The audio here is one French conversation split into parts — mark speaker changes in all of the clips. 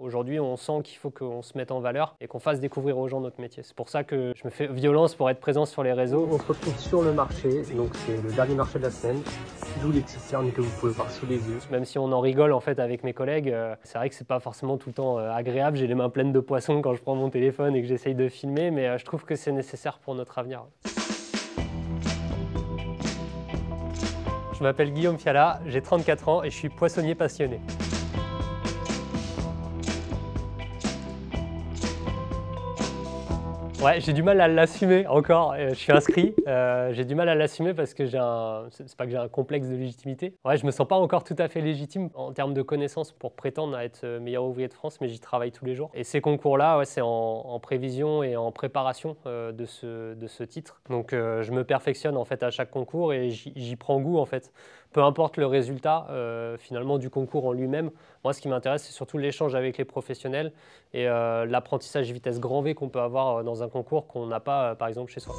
Speaker 1: Aujourd'hui, on sent qu'il faut qu'on se mette en valeur et qu'on fasse découvrir aux gens notre métier. C'est pour ça que je me fais violence pour être présent sur les réseaux. On se retrouve sur le marché, donc c'est le dernier marché de la semaine. D'où les petites cernes que vous pouvez voir sous les yeux. Même si on en rigole en fait avec mes collègues, c'est vrai que c'est pas forcément tout le temps agréable. J'ai les mains pleines de poissons quand je prends mon téléphone et que j'essaye de filmer, mais je trouve que c'est nécessaire pour notre avenir. Je m'appelle Guillaume Fiala, j'ai 34 ans et je suis poissonnier passionné. Ouais, j'ai du mal à l'assumer encore, je suis inscrit, j'ai du mal à l'assumer parce que c'est pas que j'ai un complexe de légitimité. Ouais, je me sens pas encore tout à fait légitime en termes de connaissances pour prétendre à être meilleur ouvrier de France, mais j'y travaille tous les jours. Et ces concours-là, ouais, c'est en prévision et en préparation de ce titre. Donc je me perfectionne en fait à chaque concours et j'y prends goût en fait. Peu importe le résultat finalement du concours en lui-même, moi ce qui m'intéresse c'est surtout l'échange avec les professionnels et l'apprentissage vitesse grand V qu'on peut avoir dans un concours qu'on n'a pas par exemple chez soi.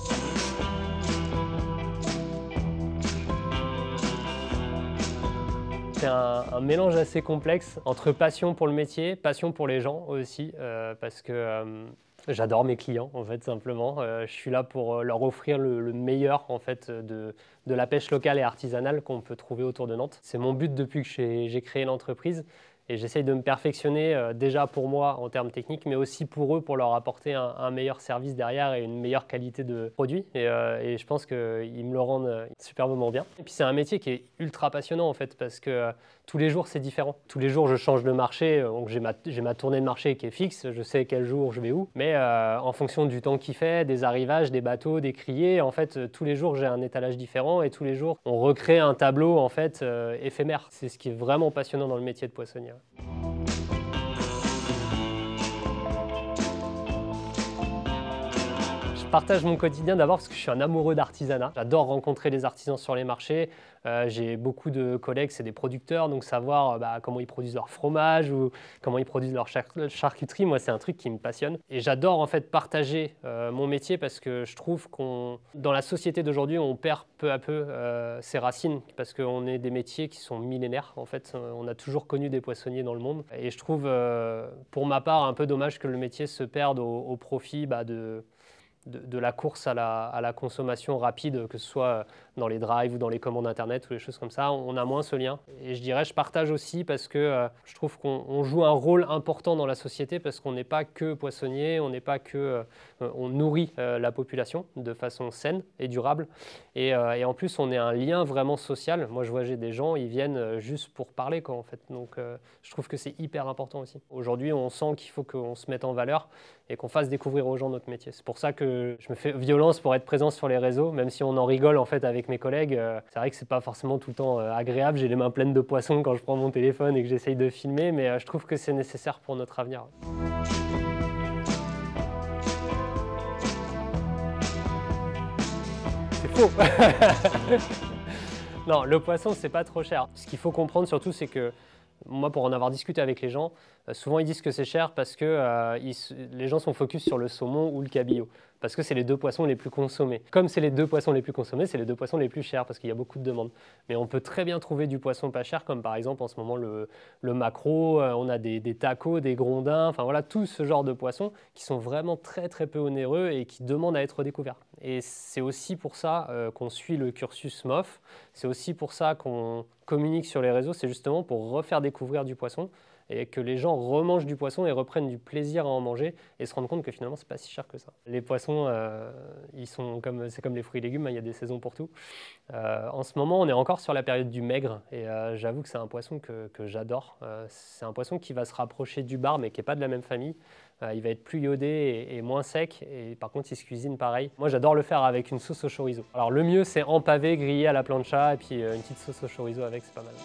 Speaker 1: C'est un mélange assez complexe entre passion pour le métier, passion pour les gens aussi, parce que j'adore mes clients en fait simplement. Je suis là pour leur offrir le meilleur en fait de la pêche locale et artisanale qu'on peut trouver autour de Nantes. C'est mon but depuis que j'ai créé l'entreprise. Et j'essaye de me perfectionner déjà pour moi en termes techniques, mais aussi pour eux, pour leur apporter un meilleur service derrière et une meilleure qualité de produit. Et je pense qu'ils me le rendent superbement bien. Et puis c'est un métier qui est ultra passionnant en fait, parce que tous les jours c'est différent. Tous les jours je change de marché, donc j'ai ma tournée de marché qui est fixe, je sais quel jour je vais où. Mais en fonction du temps qu'il fait, des arrivages, des bateaux, des criées, en fait tous les jours j'ai un étalage différent et tous les jours on recrée un tableau en fait éphémère. C'est ce qui est vraiment passionnant dans le métier de poissonnier. Je partage mon quotidien d'abord parce que je suis un amoureux d'artisanat. J'adore rencontrer les artisans sur les marchés. J'ai beaucoup de collègues, c'est des producteurs, donc savoir comment ils produisent leur fromage ou comment ils produisent leur charcuterie, moi c'est un truc qui me passionne. Et j'adore en fait partager mon métier parce que je trouve dans la société d'aujourd'hui, on perd peu à peu ses racines parce qu'on est des métiers qui sont millénaires. En fait, on a toujours connu des poissonniers dans le monde. Et je trouve, pour ma part, un peu dommage que le métier se perde au profit de la course à la consommation rapide, que ce soit dans les drives ou dans les commandes internet ou les choses comme ça. On a moins ce lien. Et je dirais, je partage aussi parce que je trouve qu'on joue un rôle important dans la société parce qu'on n'est pas que poissonnier, on n'est pas que... on nourrit la population de façon saine et durable. Et en plus, on est un lien vraiment social. Moi, je vois, j'ai des gens, ils viennent juste pour parler, quoi, en fait. Donc, je trouve que c'est hyper important aussi. Aujourd'hui, on sent qu'il faut qu'on se mette en valeur et qu'on fasse découvrir aux gens notre métier. C'est pour ça que je me fais violence pour être présent sur les réseaux, même si on en rigole en fait avec mes collègues. C'est vrai que c'est pas forcément tout le temps agréable. J'ai les mains pleines de poissons quand je prends mon téléphone et que j'essaye de filmer, mais je trouve que c'est nécessaire pour notre avenir. C'est faux. Non, le poisson, c'est pas trop cher. Ce qu'il faut comprendre surtout, c'est que moi, pour en avoir discuté avec les gens, souvent ils disent que c'est cher parce que les gens sont focus sur le saumon ou le cabillaud. Parce que c'est les deux poissons les plus consommés. Comme c'est les deux poissons les plus consommés, c'est les deux poissons les plus chers parce qu'il y a beaucoup de demandes. Mais on peut très bien trouver du poisson pas cher, comme par exemple en ce moment le maquereau, on a des tacos, des grondins, enfin voilà, tout ce genre de poissons qui sont vraiment très très peu onéreux et qui demandent à être découverts. Et c'est aussi pour ça qu'on suit le cursus MOF, c'est aussi pour ça qu'on communique sur les réseaux, c'est justement pour refaire découvrir du poisson et que les gens remangent du poisson et reprennent du plaisir à en manger et se rendent compte que finalement c'est pas si cher que ça. Les poissons, c'est comme les fruits et légumes, il y a des saisons pour tout. En ce moment, on est encore sur la période du maigre et j'avoue que c'est un poisson que j'adore. C'est un poisson qui va se rapprocher du bar mais qui n'est pas de la même famille. Il va être plus iodé et moins sec et par contre il se cuisine pareil. Moi j'adore le faire avec une sauce au chorizo. Alors le mieux c'est empavé, grillé à la plancha et puis une petite sauce au chorizo avec, c'est pas mal.